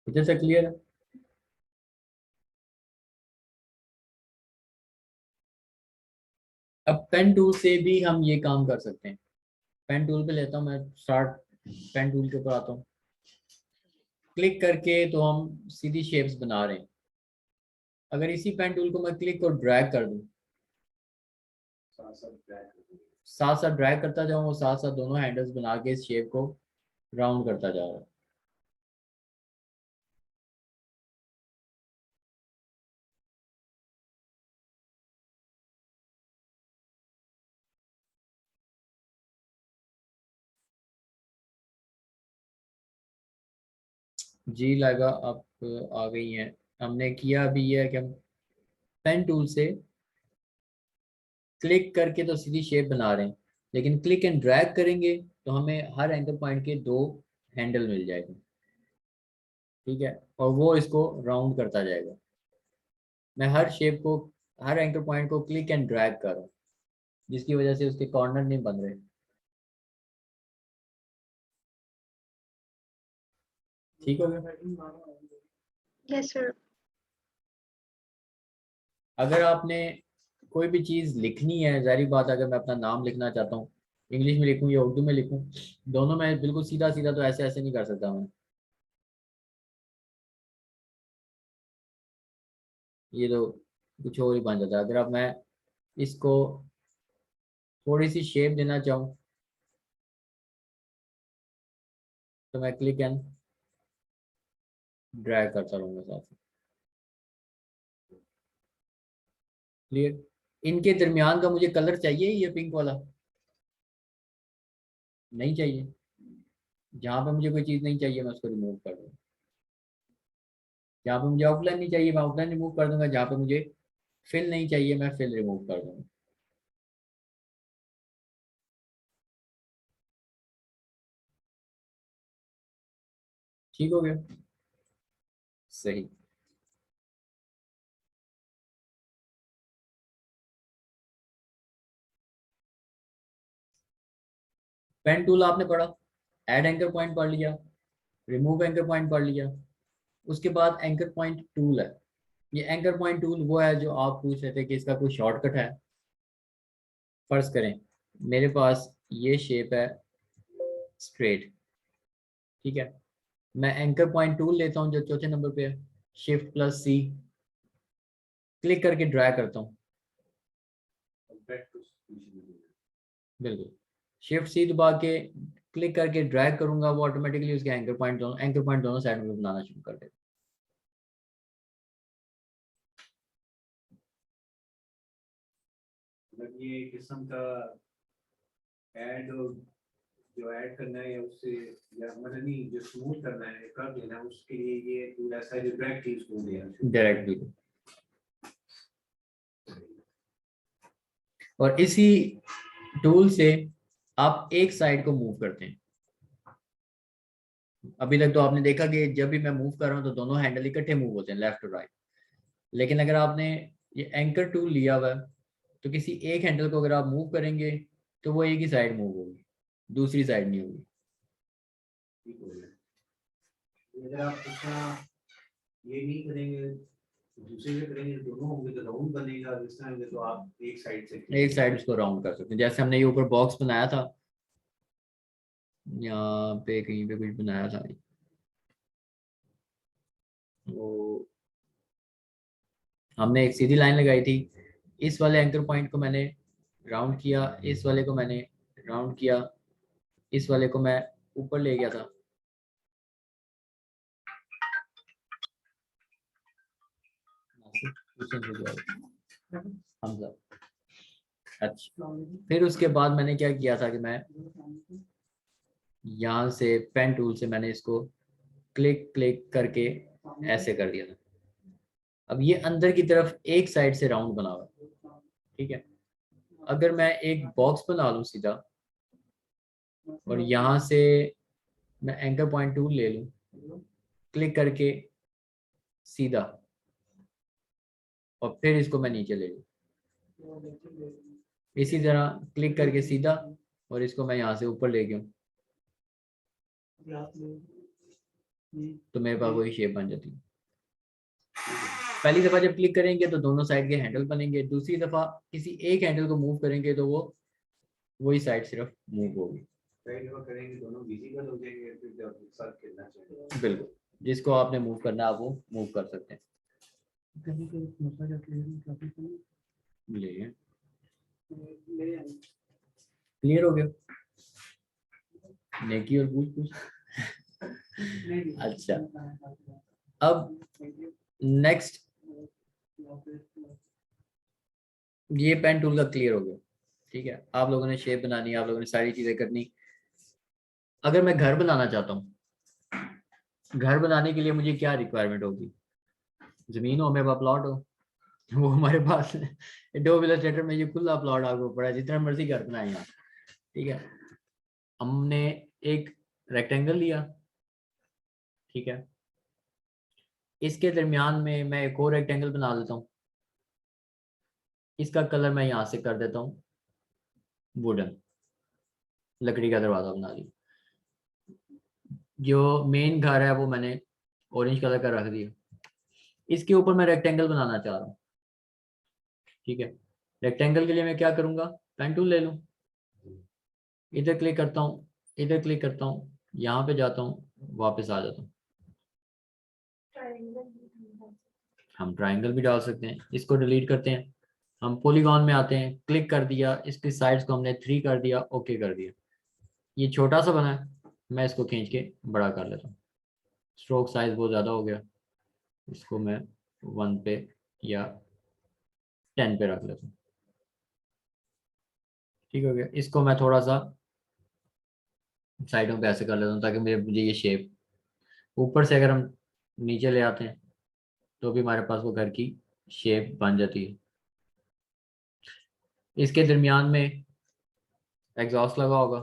इधर से क्लियर है? अब पेन टूल से भी हम ये काम कर सकते हैं। पेन टूल पे लेता हूँ मैं, स्टार्ट पेन टूल के ऊपर आता हूँ। क्लिक करके तो हम सीधी शेप्स बना रहे हैं। अगर इसी पेन टूल को मैं क्लिक और ड्रैग कर दूं, साथ साथ ड्रैग करता जाऊँ, वो साथ साथ दोनों हैंडल्स बना के इस शेप को राउंड करता जा रहा है। जी लगा, आप आ गई हैं। हमने किया अभी ये है कि हम पेन टूल से क्लिक करके तो सीधी शेप बना रहे हैं, लेकिन क्लिक एंड ड्रैग करेंगे तो हमें हर एंकर पॉइंट के दो हैंडल मिल जाएंगे। ठीक है, और वो इसको राउंड करता जाएगा। मैं हर शेप को, हर एंकर पॉइंट को क्लिक एंड ड्रैग कर रहा हूँ, जिसकी वजह से उसके कॉर्नर नहीं बन रहे। ठीक हो गया? Yes sir. अगर आपने कोई भी चीज़ लिखनी है, जारी बात, अगर मैं अपना नाम लिखना चाहता हूँ, इंग्लिश में लिखूँ या उर्दू में लिखूँ, दोनों में बिल्कुल सीधा सीधा तो ऐसे ऐसे नहीं कर सकता मैं। ये तो कुछ और ही बन जाता है। अगर अब मैं इसको थोड़ी सी शेप देना चाहूँ तो मैं क्लिक एंड ड्रैग करता रहूँगा साथ। क्लियर? इनके दरमियान का मुझे कलर चाहिए, ये पिंक वाला नहीं चाहिए। जहाँ पे मुझे कोई चीज़ नहीं चाहिए मैं उसको रिमूव कर दूँगा। जहाँ पे मुझे आउटलाइन नहीं चाहिए मैं आउटलाइन रिमूव कर दूंगा। जहाँ पे मुझे फिल नहीं चाहिए मैं फिल रिमूव कर दूंगा। ठीक हो गया? सही। पेन टूल आपने पढ़ा, ऐड एंकर पॉइंट पढ़ लिया, रिमूव एंकर पॉइंट पढ़ लिया। उसके बाद एंकर पॉइंट टूल है। ये एंकर पॉइंट टूल वो है जो आप पूछ रहे थे कि इसका कोई शॉर्टकट है। फर्ज करें मेरे पास ये शेप है स्ट्रेट, ठीक है, मैं एंकर पॉइंट टूल लेता हूँ जो चौथे नंबर पे है, शिफ्ट प्लस सी, क्लिक करके ड्रैग करता हूँ। बिल्कुल, शिफ्ट सी दबा के क्लिक करके ड्रैग करूंगा, वो ऑटोमेटिकली उसके एंकर पॉइंट दोनों साइड में बनाना शुरू कर देगा। मतलब ये किस्म का ऐड जो ऐड करना है या उससे, या मतलब नहीं, जो स्मूथ करना है कर देना, उसके लिए ये टूल ऐसा है जो डायरेक्ट यूज कर दिया डायरेक्ट भी। और इसी टूल से आप एक साइड को मूव करते हैं। अभी तक तो आपने देखा कि जब भी मैं मूव कर रहा हूँ तो दोनों हैंडल इकट्ठे मूव होते हैं, लेफ्ट और राइट। लेकिन अगर आपने ये एंकर टूल लिया हुआ है तो किसी एक हैंडल को अगर आप मूव करेंगे तो वो एक ही साइड मूव होगी, दूसरी साइड नहीं होगी। अगर आप उसका ये नहीं करेंगे, दूसरे से करेंगे, दोनों होंगे तो राउंड बनेगा, इस तरह से तो आप एक साइड से एक साइड उसको राउंड कर सकते हैं। जैसे हमने ये ऊपर बॉक्स बनाया था, यहाँ पे कहीं पे कुछ बनाया था, वो हमने एक सीधी लाइन लगाई थी। इस वाले एंकर पॉइंट को मैंने राउंड किया, इस वाले को मैंने राउंड किया, इस वाले को मैं ऊपर ले गया था। हमजा। अच्छा, फिर उसके बाद मैंने क्या किया था कि मैं यहाँ से पेन टूल से मैंने इसको क्लिक क्लिक करके ऐसे कर दिया था। अब ये अंदर की तरफ एक साइड से राउंड बना हुआ है, ठीक है। अगर मैं एक बॉक्स बना लूँ सीधा और यहाँ से मैं एंकर पॉइंट टूल ले लूँ, क्लिक करके सीधा, और फिर इसको मैं नीचे ले लूँ, इसी तरह क्लिक करके सीधा, और इसको मैं यहाँ से ऊपर ले गया, तो मेरे पास वही शेप बन जाती है। पहली दफ़ा जब क्लिक करेंगे तो दोनों साइड के हैंडल बनेंगे, दूसरी दफ़ा किसी एक हैंडल को मूव करेंगे तो वो वही साइड सिर्फ मूव होगी। करेंगे दोनों विजिबल हो जाएंगे, फिर जब एक साथ खेलना चाहिए। बिल्कुल, जिसको आपने मूव करना है आप वो मूव कर सकते हैं। क्लियर हो गया? नेकी और पूछ पूछ। अच्छा, अब नेक्स्ट ये पेन टूल का क्लियर हो गया। ठीक है, आप लोगों ने शेप बनानी है, आप लोगों ने सारी चीजें करनी। अगर मैं घर बनाना चाहता हूँ, घर बनाने के लिए मुझे क्या रिक्वायरमेंट होगी? जमीन हो, मेरे पास प्लॉट हो, वो हमारे पास डो विलेज थिएटर में ये खुला प्लॉट आपको पड़ा है, जितना मर्जी घर बनाए आप। ठीक है, हमने एक रेक्टेंगल लिया, ठीक है, इसके दरमियान में मैं एक और रेक्टेंगल बना देता हूँ। इसका कलर मैं यहाँ से कर देता हूँ वुडन, लकड़ी का दरवाजा बना लिया। जो मेन घर है वो मैंने ऑरेंज कलर का रख दिया। इसके ऊपर मैं रेक्टेंगल बनाना चाह रहा हूँ। ठीक है, रेक्टेंगल के लिए मैं क्या करूँगा? पेन टूल ले लूँ, इधर क्लिक करता हूँ, इधर क्लिक करता हूँ, यहाँ पे जाता हूँ, वापस आ जाता हूँ। हम ट्राइंगल भी डाल सकते हैं। इसको डिलीट करते हैं, हम पॉलीगॉन में आते हैं, क्लिक कर दिया, इसकी साइड्स को हमने 3 कर दिया, ओके कर दिया। ये छोटा सा बना है, मैं इसको खींच के बड़ा कर लेता हूँ। स्ट्रोक साइज बहुत ज़्यादा हो गया, इसको मैं 1 पे या 10 पे रख लेता हूँ। ठीक हो गया। इसको मैं थोड़ा सा साइडों पे ऐसे कर लेता हूँ ताकि मुझे ये शेप, ऊपर से अगर हम नीचे ले आते हैं तो भी हमारे पास वो घर की शेप बन जाती है। इसके दरमियान में एग्जॉस्ट लगा होगा,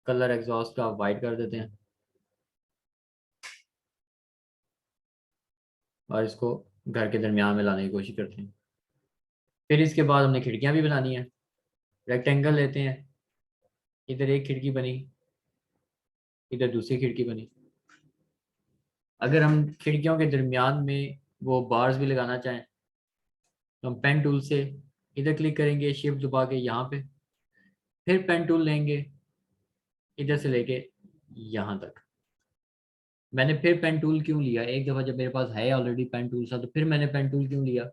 कलर एग्जॉस्ट का वाइट कर देते हैं और इसको घर के दरमियान में लाने की कोशिश करते हैं। फिर इसके बाद हमने खिड़कियां भी बनानी है। रेक्टेंगल लेते हैं, इधर एक खिड़की बनी, इधर दूसरी खिड़की बनी। अगर हम खिड़कियों के दरमियान में वो बार्स भी लगाना चाहें तो हम पेन टूल से इधर क्लिक करेंगे, शिफ्ट दबा के यहाँ पे, फिर पेन टूल लेंगे इधर से लेके यहाँ तक। मैंने फिर पेन टूल क्यों लिया? एक दफ़ा जब मेरे पास है ऑलरेडी पेन टूल सा, तो फिर मैंने पेन टूल क्यों लिया?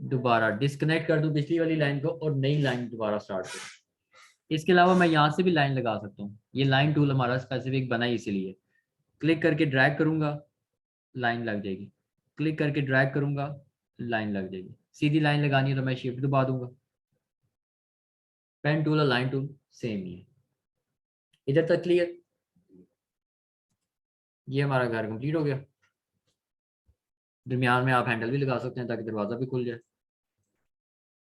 दोबारा डिस्कनेक्ट कर दूं पिछली वाली लाइन को और नई लाइन दोबारा स्टार्ट करूं। इसके अलावा मैं यहाँ से भी लाइन लगा सकता हूँ। ये लाइन टूल हमारा स्पेसिफिक बना ही इसीलिए। क्लिक करके ड्रैग करूंगा, लाइन लग जाएगी। क्लिक करके ड्रैग करूंगा, लाइन लग जाएगी। सीधी लाइन लगानी है तो मैं शिफ्ट दबा दूंगा। पेन टूल और लाइन टूल सेम ही है। इधर तक क्लियर? ये हमारा घर कंप्लीट हो गया। दरमियान में आप हैंडल भी लगा सकते हैं ताकि दरवाज़ा भी खुल जाए।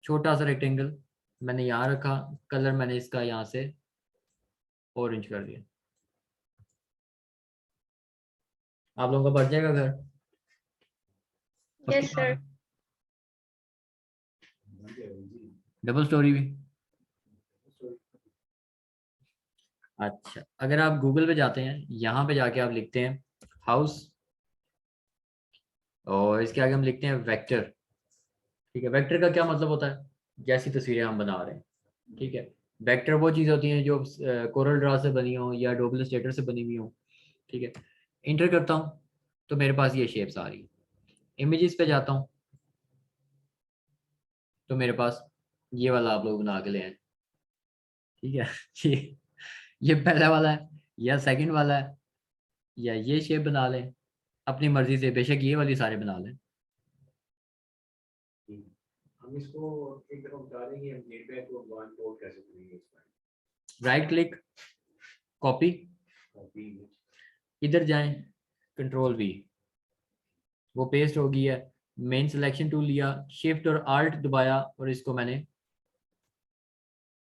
छोटा सा रेक्टेंगल मैंने यहाँ रखा, कलर मैंने इसका यहाँ से ऑरेंज कर दिया। आप लोगों का बच जाएगा घर। Yes, sir. डबल स्टोरी भी। अच्छा, अगर आप गूगल पे जाते हैं, यहाँ पे जाके आप लिखते हैं हाउस और इसके आगे हम लिखते हैं वेक्टर। ठीक है, वेक्टर का क्या मतलब होता है? जैसी तस्वीरें हम बना रहे हैं। ठीक है, वेक्टर वो चीज़ होती हैं जो कोरल ड्रा से बनी हो या डोबल स्टेटर से बनी हुई हो। ठीक है, इंटर करता हूँ तो मेरे पास ये शेप्स आ रही है। इमेजेस पे जाता हूँ तो मेरे पास ये वाला आप लोग बना के ले आए। ठीक है ये पहला वाला है या सेकंड वाला है या ये शेप बना लें अपनी मर्जी से, बेशक ये वाली सारे बना लें। हम इसको एक तरफ बता देंगे, हम नेटवर्क को वन कोड कैसे करेंगे इसमें। राइट क्लिक, कॉपी, कॉपी इधर जाएं, कंट्रोल वी, वो पेस्ट हो गई है। मेन सिलेक्शन टूल लिया, शिफ्ट और आल्ट दबाया और इसको मैंने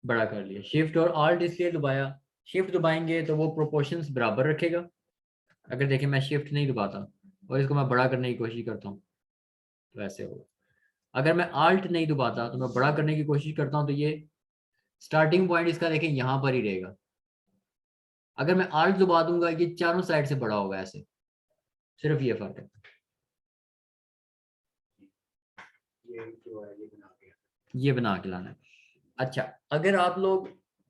बड़ा कर लिया। शिफ्ट और आल्ट इसलिए दबाया, शिफ्ट दबाएंगे तो वो प्रोपोर्शंस बराबर रखेगा। अगर देखें मैं शिफ्ट नहीं दबाता और इसको मैं बड़ा करने की कोशिश करता हूँ तो ऐसे होगा। अगर मैं आल्ट नहीं दबाता तो मैं बड़ा करने की कोशिश करता हूँ तो ये स्टार्टिंग पॉइंट इसका देखें यहाँ पर ही रहेगा। अगर मैं आल्ट दबा दूंगा ये चारों साइड से बड़ा होगा ऐसे, सिर्फ ये फर्क है। ये जो है ये बना के ये बना के लाना है। अच्छा, अगर आप लोग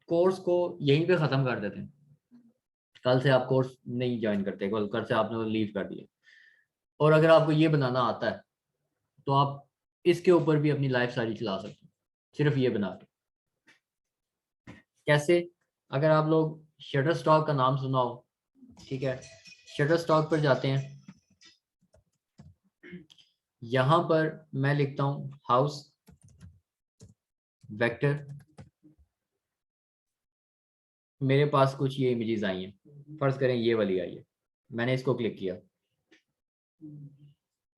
कोर्स को यहीं पे ख़त्म कर देते हैं, कल से आप कोर्स नहीं ज्वाइन करते, कल से आपने लीव कर दिया, और अगर आपको ये बनाना आता है तो आप इसके ऊपर भी अपनी लाइफ सारी चला सकते हैं, सिर्फ ये बना के। कैसे? अगर आप लोग शटर स्टॉक का नाम सुना हो, ठीक है, शटर स्टॉक पर जाते हैं, यहां पर मैं लिखता हूं हाउस वेक्टर, मेरे पास कुछ ये इमेजेस आई हैं, फर्ज करें ये वाली आई है, मैंने इसको क्लिक किया,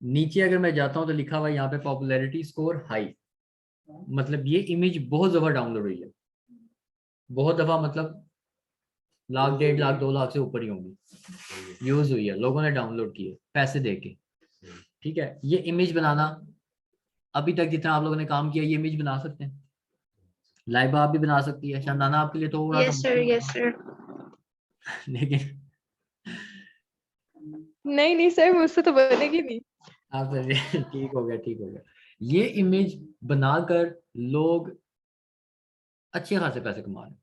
नीचे अगर मैं जाता हूं तो लिखा हुआ है यहाँ पे पॉपुलैरिटी स्कोर हाई, मतलब ये इमेज बहुत दफा डाउनलोड हुई है, बहुत दफा मतलब लाख, 1.5 लाख, 2 लाख से ऊपर ही होंगी, यूज हुई है, लोगों ने डाउनलोड की है पैसे दे के। ठीक है, ये इमेज बनाना अभी तक जितना आप लोगों ने काम किया ये इमेज बना सकते हैं, लाइबा आप भी बना सकती है, शानदाना आपके लिए थोड़ा सा Yes, sir. मुश्किल Yes, होगा, sir. लेकिन नहीं नहीं सर, मुझसे तो बनेगी नहीं। आप ठीक हो गया, ठीक हो गया। ये इमेज बनाकर लोग अच्छे खासे पैसे कमा रहे हैं,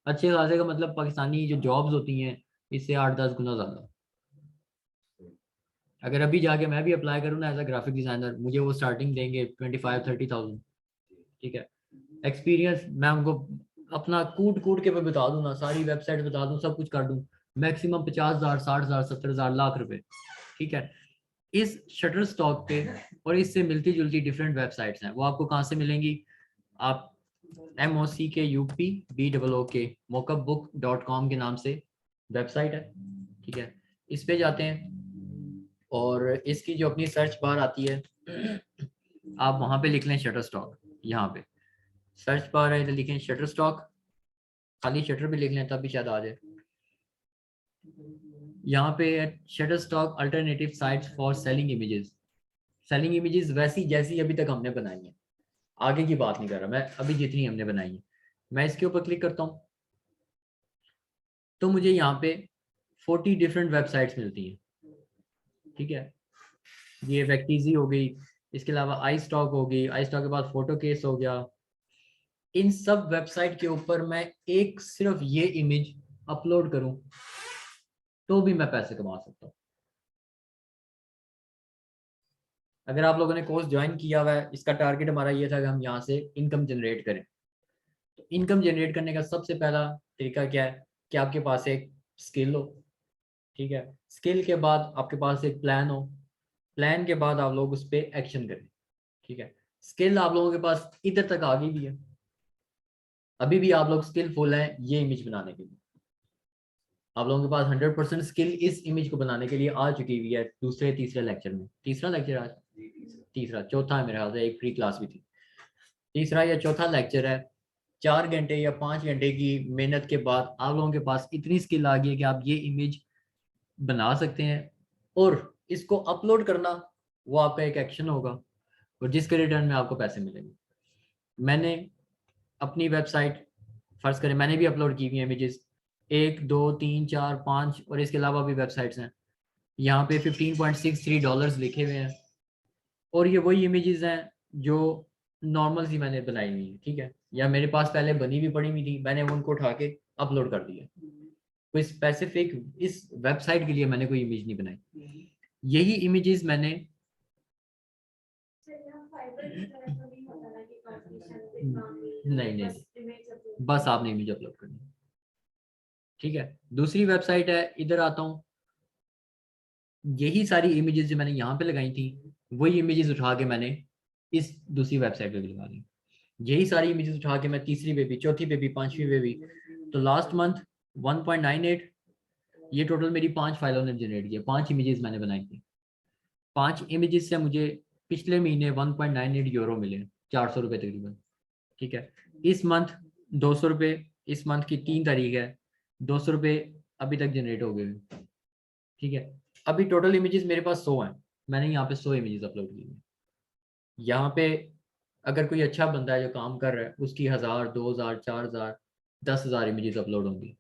अच्छे खासे का मतलब पाकिस्तानी जो जॉब्स होती हैं इससे 8-10 गुना ज्यादा। अगर अभी जाके मैं भी अप्लाई करूँ ना एज अ ग्राफिक डिजाइनर, मुझे वो स्टार्टिंग देंगे 25-30,000। ठीक है, एक्सपीरियंस मैं उनको अपना कूट कूट के मैं बता दूं ना, सारी वेबसाइट बता दूं, सब कुछ कर दूं, मैक्सिमम 50,000, 60,000, 70,000, लाख रुपए। ठीक है, इस शटर स्टॉक पे और इससे मिलती जुलती डिफरेंट वेबसाइट्स हैं, वो आपको कहाँ से मिलेंगी? आप MOCKUPBOOK mockupbook.com के नाम से वेबसाइट है, ठीक है, इस पे जाते हैं और इसकी जो अपनी सर्च बार आती है आप वहां पे लिख लें शटर स्टॉक, यहाँ पे सर्च बार है तो लिखें शटर स्टॉक, खाली शटर भी लिख लें तब भी शायद आ जाए। यहाँ पे shutter stock alternative sites for selling images, selling images वैसी जैसी अभी तक हमने बनाई है, आगे की बात नहीं कर रहा मैं, अभी जितनी हमने बनाई है। मैं इसके ऊपर क्लिक करता हूँ तो मुझे यहाँ पे 40 डिफरेंट वेबसाइट्स मिलती हैं। ठीक है, ये वैक्टीजी हो गई, इसके अलावा आई स्टॉक हो गई, आई स्टॉक के बाद फोटो केस हो गया। इन सब वेबसाइट के ऊपर मैं एक सिर्फ ये इमेज अपलोड करूं तो भी मैं पैसे कमा सकता हूं। अगर आप लोगों ने कोर्स ज्वाइन किया हुआ है, इसका टारगेट हमारा ये था कि हम यहाँ से इनकम जनरेट करें। तो इनकम जनरेट करने का सबसे पहला तरीका क्या है कि आपके पास एक स्किल हो। ठीक है, स्किल के बाद आपके पास एक प्लान हो, प्लान के बाद आप लोग उस पर एक्शन करें। ठीक है, स्किल आप लोगों के पास इधर तक आ गई भी है, अभी भी आप लोग स्किलफुल हैं ये इमेज बनाने के लिए, आप लोगों के पास 100% स्किल इस इमेज को बनाने के लिए आ चुकी हुई है। दूसरे तीसरे लेक्चर में, तीसरा लेक्चर आज, तीसरा चौथा है मेरे ख्याल से, एक फ्री क्लास भी थी, तीसरा या चौथा लेक्चर है। 4 घंटे या 5 घंटे की मेहनत के बाद आप लोगों के पास इतनी स्किल आ गई है कि आप ये इमेज बना सकते हैं, और इसको अपलोड करना वो आपका एक एक्शन होगा, और जिसके रिटर्न में आपको पैसे मिलेंगे। मैंने अपनी वेबसाइट फर्ज करें, मैंने भी अपलोड की हुई इमेजेस 1, 2, 3, 4, 5 और इसके अलावा भी वेबसाइट्स हैं, यहाँ पे $15.63 लिखे हुए हैं, और ये वही इमेजेस हैं जो नॉर्मल सी मैंने बनाई हुई है। ठीक है, या मेरे पास पहले बनी भी पड़ी हुई थी, मैंने उनको उठा के अपलोड कर दिया, कोई स्पेसिफिक इस वेबसाइट के लिए मैंने कोई इमेज नहीं बनाई। यही इमेजेस मैंने नहीं, बस आपने इमेज अपलोड करनी। ठीक है, दूसरी वेबसाइट है, इधर आता हूँ, यही सारी इमेजेस जो मैंने यहाँ पे लगाई थी वही इमेजेस उठा के मैंने इस दूसरी वेबसाइट पे भी लगा दी, यही सारी इमेजेस उठा के मैं तीसरी पे भी, चौथी पे भी, पांचवी पे भी। तो लास्ट मंथ 1.98, ये टोटल मेरी 5 फाइलों ने जनरेट किया, 5 इमेजेस मैंने बनाई थी। 5 इमेजेस से मुझे पिछले महीने 1.98 यूरो मिले, 400 रुपये तकरीबन। ठीक है, इस मंथ 200 रुपये, इस मंथ की 3 तारीख है, 200 रुपये अभी तक जनरेट हो गए। ठीक है, अभी टोटल इमेजेस मेरे पास 100 हैं, मैंने यहाँ पे 100 इमेजेस अपलोड की हैं। यहाँ पे अगर कोई अच्छा बंदा है जो काम कर रहा है, उसकी 1000, 2000, 4000, 10,000 इमेजेस अपलोड होंगी।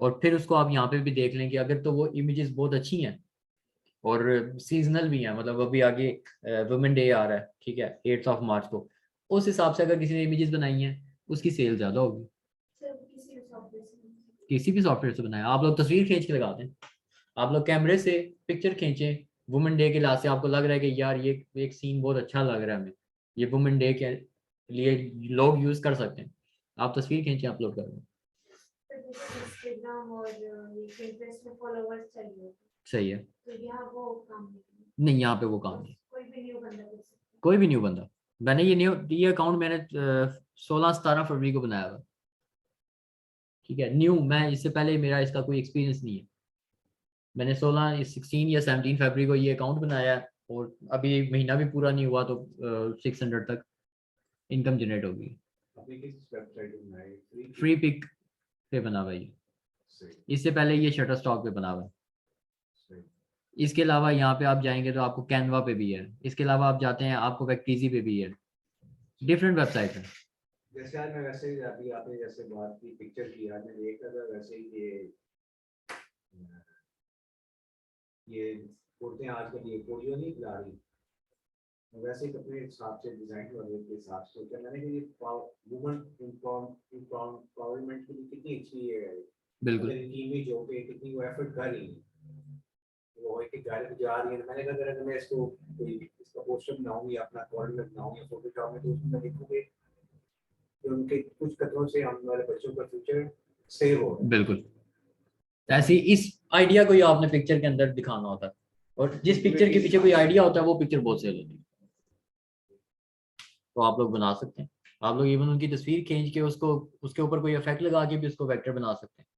और फिर उसको आप यहाँ पे भी देख लें कि अगर तो वो इमेजेस बहुत अच्छी हैं और सीजनल भी हैं, मतलब अभी आगे वुमेन डे आ रहा है, ठीक है, 8 मार्च को, उस हिसाब से अगर किसी ने इमेजेस बनाई हैं उसकी सेल ज़्यादा होगी। किसी भी सॉफ्टवेयर से बनाया, आप लोग तस्वीर खींच के लगाते हैं, आप लोग कैमरे से पिक्चर खींचें वुमेन डे के लिहाज से, आपको लग रहा है कि यार ये एक सीन बहुत अच्छा लग रहा है हमें, ये वुमेन डे के लिए लोग यूज़ कर सकते हैं, आप तस्वीर खींचें अपलोड कर दें। इंस्टाग्राम और ये पिंटरेस्ट में फॉलोवर्स चाहिए, सही है, तो यहाँ वो काम नहीं यहाँ पे वो काम नहीं, कोई भी न्यू बंदा कर सकता है। कोई भी न्यू बंदा, मैंने ये अकाउंट मैंने 16-17 फरवरी को बनाया हुआ, ठीक है, न्यू, मैं इससे पहले मेरा इसका कोई एक्सपीरियंस नहीं है, मैंने 16 या 17 फरवरी को ये अकाउंट बनाया है और अभी महीना भी पूरा नहीं हुआ तो 600 तक इनकम जनरेट होगी। आपने किस वेबसाइट पे बनाया है? फ्री पिक पे बना हुआ है ये, सही इससे पहले ये शटर स्टॉक पे बना हुआ है। सही। इसके अलावा यहाँ पे आप जाएंगे तो आपको कैनवा पे भी है, इसके अलावा आप जाते हैं आपको वेक्टीजी पे भी है, डिफरेंट वेबसाइट है। जैसे आज मैं वैसे ही अभी आपने जैसे बात की पिक्चर की, आज मैं देख रहा था वैसे ही ये कुर्ते आजकल ये पोलियो नहीं खिला रही, वैसे ही अपने हिसाब से डिजाइन वाले के हिसाब से क्या मैंने कि ये वुमन एम्पावरमेंट के लिए कितनी अच्छी है, बिल्कुल इनकी इमेज हो के कितनी वो एफर्ट कर रही है, वो एक गाड़ी में जा रही है, मैंने कहा अगर मैं इसको कोई इसका पोस्टर बनाऊंगी अपना कॉर्नर में बनाऊंगी फोटोशॉप में, तो उसमें मैं लिखूंगी कि उनके कुछ कदमों से आने वाले बच्चों का फ्यूचर सेव हो। बिल्कुल, ऐसे इस आइडिया को ही आपने पिक्चर के अंदर दिखाना होता है, और जिस पिक्चर के पीछे कोई आइडिया होता है वो पिक्चर बहुत सेल होती है, तो आप लोग बना सकते हैं, आप लोग इवन उनकी तस्वीर खींच के उसको उसके ऊपर कोई इफेक्ट लगा के भी उसको वेक्टर बना सकते हैं।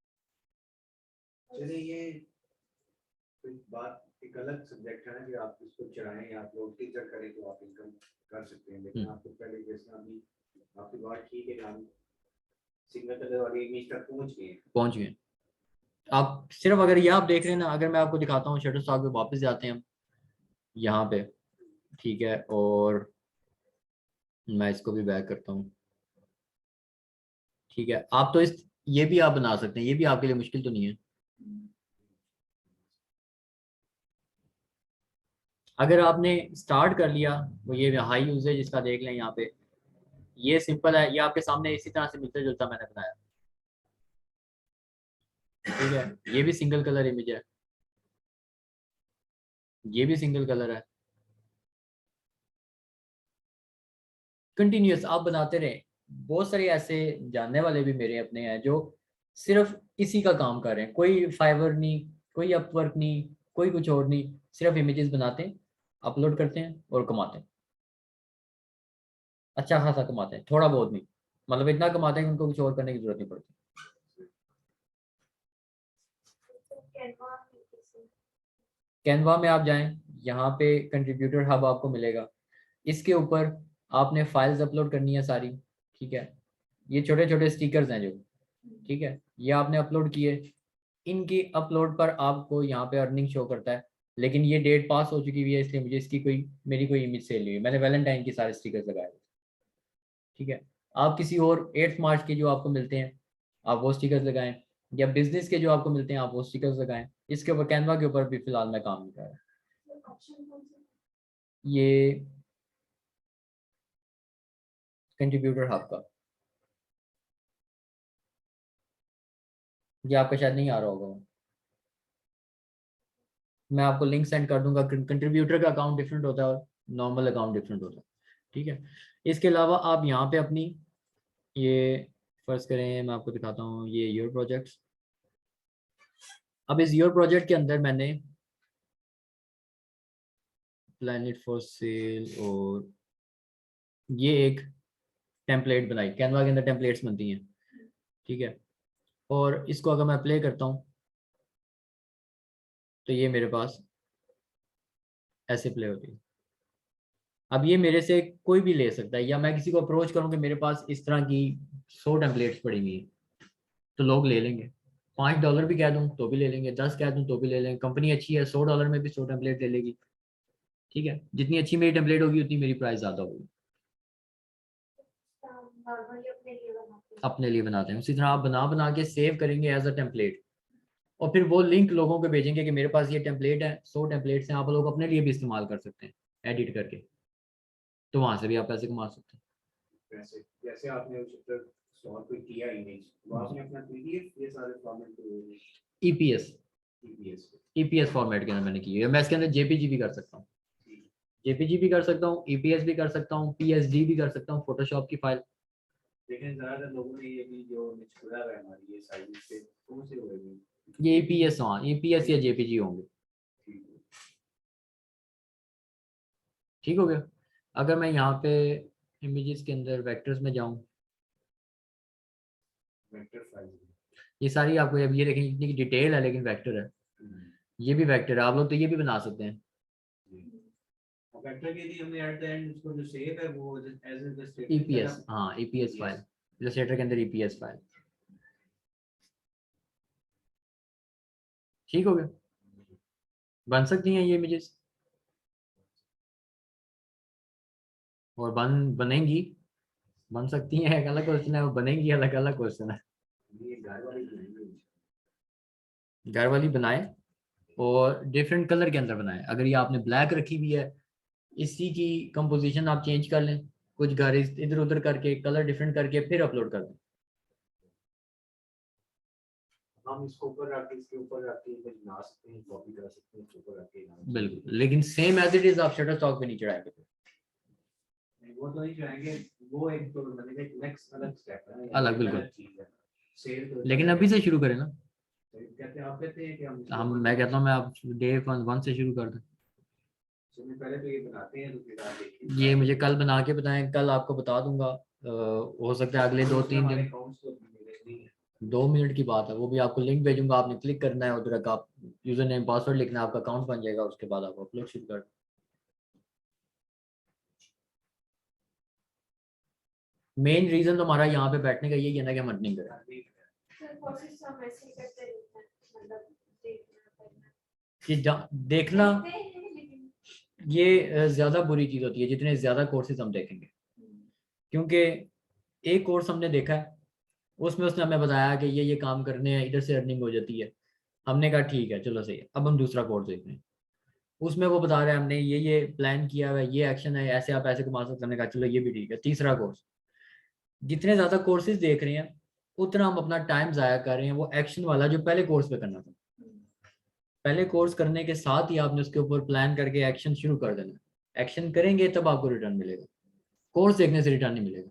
चलिए ये कोई बात एक अलग सब्जेक्ट है ना कि आप इसको चलाएं, आप लोग टीचर करें तो आप इनकम कर सकते हैं, लेकिन आपको पहले जैसे अभी आपकी बात ठीक है, हम सिग्नल कलर वाली इमेज तक पहुंच गए। आप सिर्फ अगर ये आप देख रहे हैं ना, अगर मैं आपको दिखाता हूँ शटर स्टॉक पे वापस जाते हैं हम यहाँ पे, ठीक है, और मैं इसको भी बैक करता हूँ, ठीक है, आप तो इस ये भी आप बना सकते हैं, ये भी आपके लिए मुश्किल तो नहीं है। अगर आपने स्टार्ट कर लिया, वो ये हाई यूजेज इसका देख लें यहाँ पे, ये सिंपल है, ये आपके सामने इसी तरह से मिलता जुलता मैंने बनाया, ठीक है, ये भी सिंगल कलर इमेज है, ये भी सिंगल कलर है, कंटिन्यूअस आप बनाते रहे। बहुत सारे ऐसे जानने वाले भी मेरे अपने हैं जो सिर्फ इसी का काम कर रहे हैं, कोई फाइवर नहीं, कोई अपवर्क नहीं, कोई कुछ और नहीं, सिर्फ इमेजेस बनाते हैं, अपलोड करते हैं और कमाते हैं, अच्छा खासा कमाते हैं, थोड़ा बहुत नहीं, मतलब इतना कमाते हैं कि उनको कुछ और करने की जरूरत नहीं पड़ती। कैनवा में आप जाएं, यहाँ पे कंट्रीब्यूटर हब आपको मिलेगा, इसके ऊपर आपने फाइल्स अपलोड करनी है सारी, ठीक है, ये छोटे छोटे स्टिकर्स हैं जो, ठीक है, ये आपने अपलोड किए, इनकी अपलोड पर आपको यहाँ पे अर्निंग शो करता है, लेकिन ये डेट पास हो चुकी हुई है इसलिए मुझे इसकी मेरी कोई इमेज सेल नहीं हुई, मैंने वैलेंटाइन की सारे स्टिकर्स लगाए, ठीक है, आप किसी और 8 मार्च के जो आपको मिलते हैं आप वो स्टिकर्स लगाएं, या बिजनेस के जो आपको मिलते हैं आप वो स्टिकर्स लगाएं, इसके ऊपर कैनवा के ऊपर भी फिलहाल मैं काम नहीं कर रहा। ये कंट्रीब्यूटर हब का, ये आपका शायद नहीं आ रहा होगा, मैं आपको लिंक सेंड कर दूंगा, कंट्रीब्यूटर का अकाउंट डिफरेंट होता है और नॉर्मल अकाउंट डिफरेंट होता है, ठीक है। इसके अलावा आप यहाँ पे अपनी ये फर्ज करें, मैं आपको दिखाता हूँ ये योर प्रोजेक्ट्स, अब इस योर प्रोजेक्ट के अंदर मैंने प्लैनेट फॉर सेल और ये एक टेम्पलेट बनाई, कैनवा के अंदर टेम्पलेट्स बनती हैं, ठीक है, और इसको अगर मैं प्ले करता हूँ तो ये मेरे पास ऐसे प्ले होती है। अब ये मेरे से कोई भी ले सकता है, या मैं किसी को अप्रोच करूँ कि मेरे पास इस तरह की 100 टेम्पलेट्स पड़ी हुई है, तो लोग ले लेंगे, $5 भी कह दूँ तो भी ले लेंगे, 10 कह दूँ तो भी ले लेंगे, कंपनी अच्छी है $100 में भी 100 टेम्पलेट ले लेगी, ठीक है, जितनी अच्छी मेरी टेम्पलेट होगी उतनी मेरी प्राइस ज़्यादा होगी। अपने लिए बनाते हैं, उसी तरह आप बना बना के सेव करेंगे एज अ टेम्पलेट, और फिर वो लिंक लोगों को भेजेंगे कि मेरे पास ये टेम्पलेट है, 100 टेम्पलेट्स हैं, आप लोग अपने लिए भी इस्तेमाल कर सकते हैं एडिट करके, तो वहां से भी आप पैसे कमा सकते हैं। वैसे जैसे आपने उस चित्र स्टोर पे किया इमेज, तो आपने अपना पीडीएफ ये सारे फॉर्मेट पे ईपीएस ईपीएस ईपीएस फॉर्मेट के अंदर मैंने की है। मैं इसके अंदर जेपीजी भी कर सकता हूँ, जेपीजी भी कर सकता हूँ, ईपीएस भी कर सकता हूँ, पीएसडी भी कर सकता हूँ, फोटोशॉप की फाइल। लेकिन ज्यादातर लोगों ने ये भी जो निचला है हमारी ये साइज से कौन से होगी ये ईपीएस, हाँ ईपीएस या जेपीजी होंगे। ठीक हो गया। अगर मैं यहाँ पे इमेजेस के अंदर वेक्टर्स में जाऊँ, वेक्टर फाइल ये सारी आपको, अब ये देखें इतनी डिटेल है लेकिन वेक्टर है, ये भी वेक्टर है, आप लोग तो ये भी बना सकते हैं। वेक्टर के लिए हमने एट द एंड उसको जो सेव है वो एज द स्टेटमेंट ईपीएस, हाँ ईपीएस फाइल, इलस्ट्रेटर के अंदर ईपीएस फाइल। ठीक हो गया, बन सकती हैं ये इमेजेस, और बनेंगी, बन सकती हैं, एक अलग क्वेश्चन है, वो बनेंगी अलग अलग क्वेश्चन है। ये घर वाली बनाएंगे। घर वाली बनाए और डिफरेंट कलर के अंदर बनाए। अगर ये आपने ब्लैक रखी हुई है, इसी की कंपोजिशन आप चेंज कर लें, कुछ घर इधर उधर करके कलर डिफरेंट करके फिर अपलोड कर दें। हम इसको ऊपर रख के इसके ऊपर रख के इमेज बना सकते हैं, कॉपी कर सकते हैं, इसके ऊपर रख के बिल्कुल, लेकिन सेम एज इट इज आप शटरस्टॉक पे नहीं चढ़ाएंगे। वो तो नहीं चाहेंगे, वो एक तो मतलब एक नेक्स्ट अलग स्टेप है, अलग, बिल्कुल। चीज है सेल तो लेकिन अभी से शुरू करें ना, कहते हैं आप कहते हैं कि मैं कहता हूँ मैं आप डे 1 से शुरू कर दें। पहले तो ये बनाते हैं तो फिर आप देखिए ये मुझे कल बना के बताएं, कल आपको बता दूंगा। हो सकता है अगले 2-3 दिन, 2 मिनट की बात है, वो भी आपको लिंक भेजूंगा, आपने क्लिक करना है, उधर का आप यूजर नेम पासवर्ड लिखना है, आपका अकाउंट बन जाएगा, उसके बाद आप अपलोड शुरू कर। मेन रीजन तो हमारा यहाँ पे बैठने का यही है ना कि हम अर्निंग करें। सर कोशिश हम ऐसे ही करते रहते हैं, मतलब देखना करना कि देखना देखते हैं, लेकिन ये ज्यादा बुरी चीज होती है जितने ज्यादा कोर्सेज हम देखेंगे, क्योंकि एक कोर्स हमने देखा है, उसमें उसने हमें बताया कि ये काम करने हैं, इधर से अर्निंग हो जाती है, हमने कहा ठीक है चलो सही है, अब हम दूसरा कोर्स देख रहे हैं, उसमें वो बता रहे हैं हमने ये प्लान किया हुआ है, ये एक्शन है, ऐसे आप ऐसे कमा सकते हैं, हमने कहा चलो ये भी ठीक है। तीसरा कोर्स, जितने ज्यादा कोर्सेज देख रहे हैं उतना हम अपना टाइम जाया कर रहे हैं वो एक्शन वाला जो पहले कोर्स पे करना था। पहले कोर्स करने के साथ ही आपने उसके ऊपर प्लान करके एक्शन शुरू कर देना, एक्शन करेंगे तब आपको रिटर्न मिलेगा, कोर्स देखने से रिटर्न नहीं मिलेगा।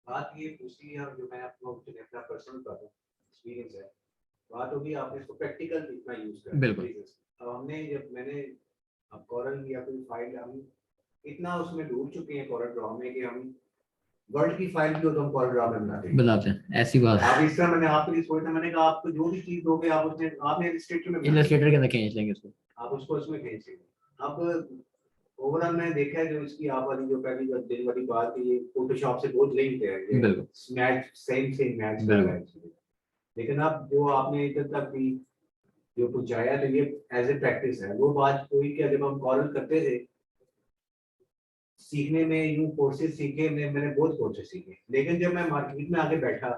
बात ये पूछी है जो मैं आपको अपना पर्सनल एक्सपीरियंस है, बात होगी आपने इसको प्रैक्टिकल कितना यूज करना है। बिल्कुल। अब हमने जब मैंने अब कोरल या कोई फाइल हम इतना उसमें डूब चुके हैं कोरल ड्रॉ में कि हम वर्ड की फाइल को तो हम कोरल ड्रॉ में बनाते हैं, ऐसी बात है। अब इस तरह मैंने आपके लिए सोचा, मैंने कहा आपको जो भी चीज दोगे आप उसमें आपने इलस्ट्रेटर में इलस्ट्रेटर के अंदर खींच लेंगे उसको, आप उसको उसमें खींच लेंगे। अब ओवरऑल मैंने देखा है जो इसकी आप वाली जो पहली जो दिन वाली बात है, ये फोटोशॉप से बहुत लिंक्ड है, ये बिल्कुल मैच सेम मैच कर रहा है एक्चुअली। लेकिन अब जो आपने इधर तक भी जो पहुंचाया तो ये एज ए प्रैक्टिस है। वो बात कोई कि जब हम कॉरल करते थे सीखने में यूं कोर्सेज सीखे, मैंने बहुत कोर्सेज सीखे, लेकिन जब मैं मार्केट में आके बैठा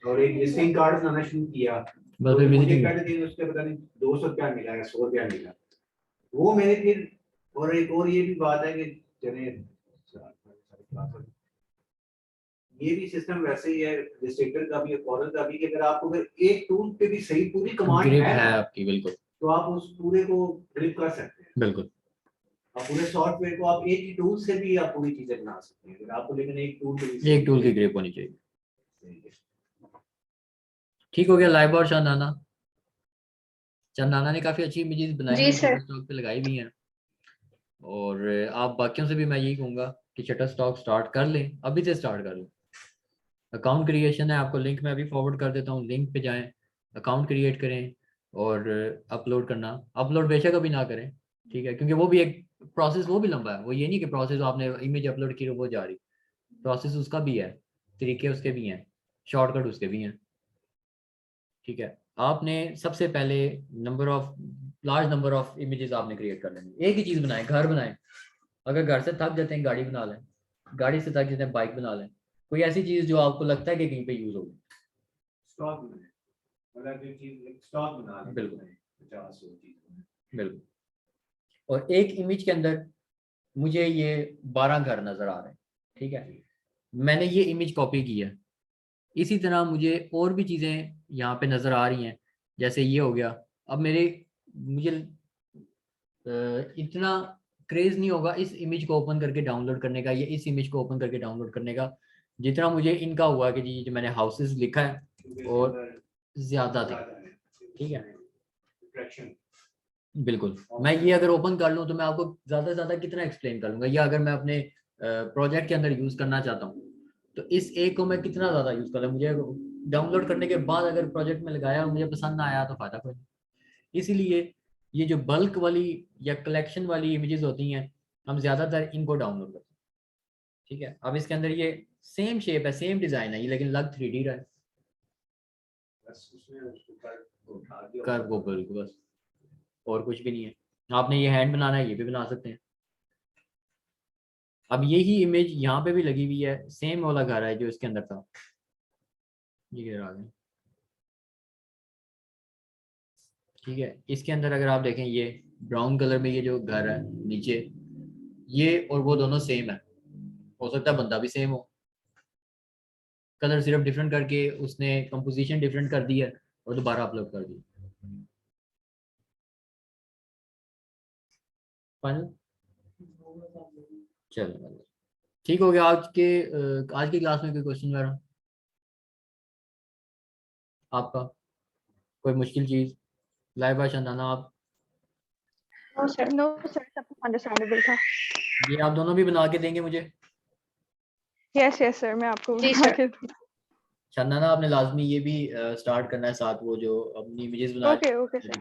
और एक विजिटिंग कार्ड बनाना शुरू किया तो मुझे पहले दिन उसके पता नहीं 200 रुपया मिला या 100 रुपया मिला, वो मेरे फिर। और एक और ये भी बात है कि चले ये भी सिस्टम वैसे ही है रजिस्ट्रेटर का भी, कॉरल का भी, कि अगर आपको अगर एक टूल पे भी सही पूरी कमांड है आपकी, बिल्कुल, तो आप उस पूरे को ग्रिप कर सकते हैं। बिल्कुल, आप पूरे सॉफ्टवेयर को आप एक ही टूल से भी आप पूरी चीजें बना सकते हैं, अगर आपको लेकिन एक टूल की ग्रिप होनी चाहिए। ठीक हो गया। लाइव और चंदाना ने काफी अच्छी इमेजेस बनाई जी हैं, सर। शटरस्टॉक पे लगाई भी हैं, और आप बाकियों से भी मैं यही कहूंगा कि शटरस्टॉक स्टार्ट कर लें, अभी से स्टार्ट कर लें। अकाउंट क्रिएशन है, आपको लिंक में अभी फॉरवर्ड कर देता हूँ, लिंक पे जाएं, अकाउंट क्रिएट करें और अपलोड करना, अपलोड बेशक अभी ना करें, ठीक है, क्योंकि वो भी एक प्रोसेस, वो भी लंबा है, वो ये नहीं कि प्रोसेस आपने इमेज अपलोड की वो जा रही, प्रोसेस उसका भी है, तरीके उसके भी हैं, शॉर्टकट उसके भी हैं, ठीक है। आपने सबसे पहले लार्ज नंबर ऑफ इमेजेस आपने क्रिएट कर लेंगे, एक ही चीज़ बनाएं, घर बनाएं, अगर घर से थक जाते हैं गाड़ी बना लें, गाड़ी से थक जाते हैं बाइक बना लें, कोई ऐसी चीज़ जो आपको लगता है कि कहीं पे यूज़ होगी, मतलब जो चीज एक स्टॉक बना लेते बिल्कुल। हैं 50-100 चीज। बिल्कुल। और एक इमेज के अंदर मुझे ये 12 घर नजर आ रहे हैं, ठीक है, मैंने ये इमेज कॉपी की है। इसी तरह मुझे और भी चीज़ें यहाँ पे नज़र आ रही हैं, जैसे ये हो गया। अब मुझे इतना क्रेज नहीं होगा इस इमेज को ओपन करके डाउनलोड करने का या इस इमेज को ओपन करके डाउनलोड करने का, जितना मुझे इनका हुआ कि जी जो मैंने हाउसेस लिखा है क्योंकि और इसके ज़्यादा थे। अंदर ठीक है, attraction। बिल्कुल। मैं ये अगर ओपन कर लूँ तो मैं आपको ज़्यादा से ज़्यादा कितना एक्सप्लेन कर लूँगा, या अगर मैं अपने प्रोजेक्ट के अंदर यूज़ करना चाहता हूँ तो इस एक को मैं कितना ज़्यादा यूज़ कर लूँ। मुझे डाउनलोड करने के बाद अगर प्रोजेक्ट में लगाया और मुझे पसंद ना आया तो फ़ायदा कोई नहीं। इसीलिए ये जो बल्क वाली या कलेक्शन वाली इमेजेस होती हैं, हम ज़्यादातर इनको डाउनलोड करते हैं। ठीक है, अब इसके अंदर ये सेम शेप है, सेम डिज़ाइन है, ये लेकिन लग 3D रहा है। बस उसमें उसको कर्व उठा दिया, कर्व को बिल्कुल, बस और कुछ भी नहीं है। आपने ये हैंड बनाना है, ये भी बना सकते हैं। अब यही इमेज यहाँ पे भी लगी हुई है, सेम वाला घर है जो इसके अंदर था। ये घर आ गए, ठीक है। इसके अंदर अगर आप देखें, ये ब्राउन कलर में ये जो घर है नीचे, ये और वो दोनों सेम है। हो सकता है बंदा भी सेम हो, कलर सिर्फ डिफरेंट करके उसने कंपोजिशन डिफरेंट कर दी है और दोबारा अपलोड कर दी। फाइनल, चलो ठीक हो गया। आज की क्लास में कोई क्वेश्चन वगैरह आपका, कोई मुश्किल चीज? लाइबा, चंदना, आप? नो सर, सब अंडरस्टैंडेबल था। ये आप दोनों भी बना के देंगे मुझे? यस सर, मैं आपको जी, बता सर। के दूंगा। चंदना, आपने लाजमी ये भी स्टार्ट करना है साथ, वो जो अपनी इमेजेस बना ओके सर,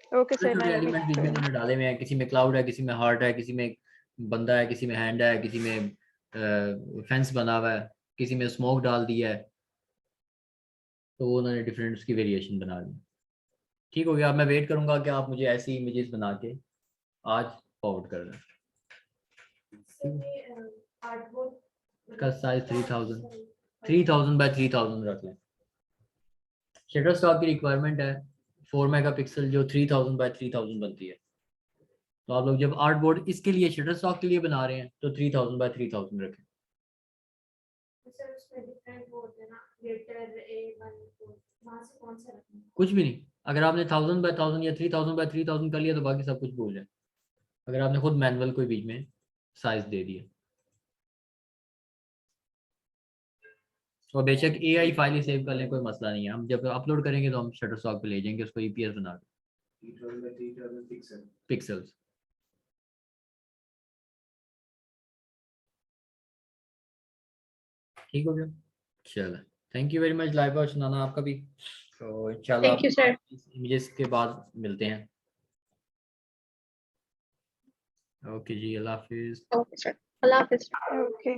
छोटे छोटे मैं एलिमेंट बीच में अभी उन्होंने डाले हुए हैं। किसी में क्लाउड है, किसी में हार्ट है, किसी में बंदा है, किसी में हैंड है, किसी में फेंस बना हुआ है, किसी में स्मोक डाल दिया है। तो वो उन्होंने डिफरेंट उसकी वेरिएशन बना दी। ठीक हो गया। अब मैं वेट करूंगा कि आप मुझे ऐसी इमेजेस बना के आज फॉरवर्ड कर दें। इसका साइज 3000 बाय 3000 रख लें। शटर स्टॉक की रिक्वायरमेंट है 4 मेगापिक्सल, जो 3000 बाय 3000 बनती है। तो आप लोग जब आर्ट बोर्ड इसके लिए शटर स्टॉक के लिए बना रहे हैं तो 3000 बाय 3000 रखें। सर उसमें डिफरेंट वो होते हैं ना, लेटर A1 वहाँ से कौन सा रखना है? कुछ भी नहीं, अगर आपने 1000 बाय 1000 या 3000 बाय 3000 कर लिया तो बाकी सब कुछ भूल जाए, अगर आपने खुद मैनुअल कोई बीच में साइज दे दिया। और बेशक AI फाइल ही सेव कर लें, कोई मसला नहीं है। हम जब अपलोड करेंगे तो हम शटर स्टॉक पे ले जाएंगे उसको, EPS बना के 3000 पिक्सल्स। ठीक हो गया, चलो। Thank you very much Laiba और सुनाना, आपका भी। तो इंशाल्लाह Thank you, sir. इस इमेजेस के बाद मिलते हैं। ओके जी, अल्लाह हाफिज। Okay, sir. Allah Hafiz. Okay.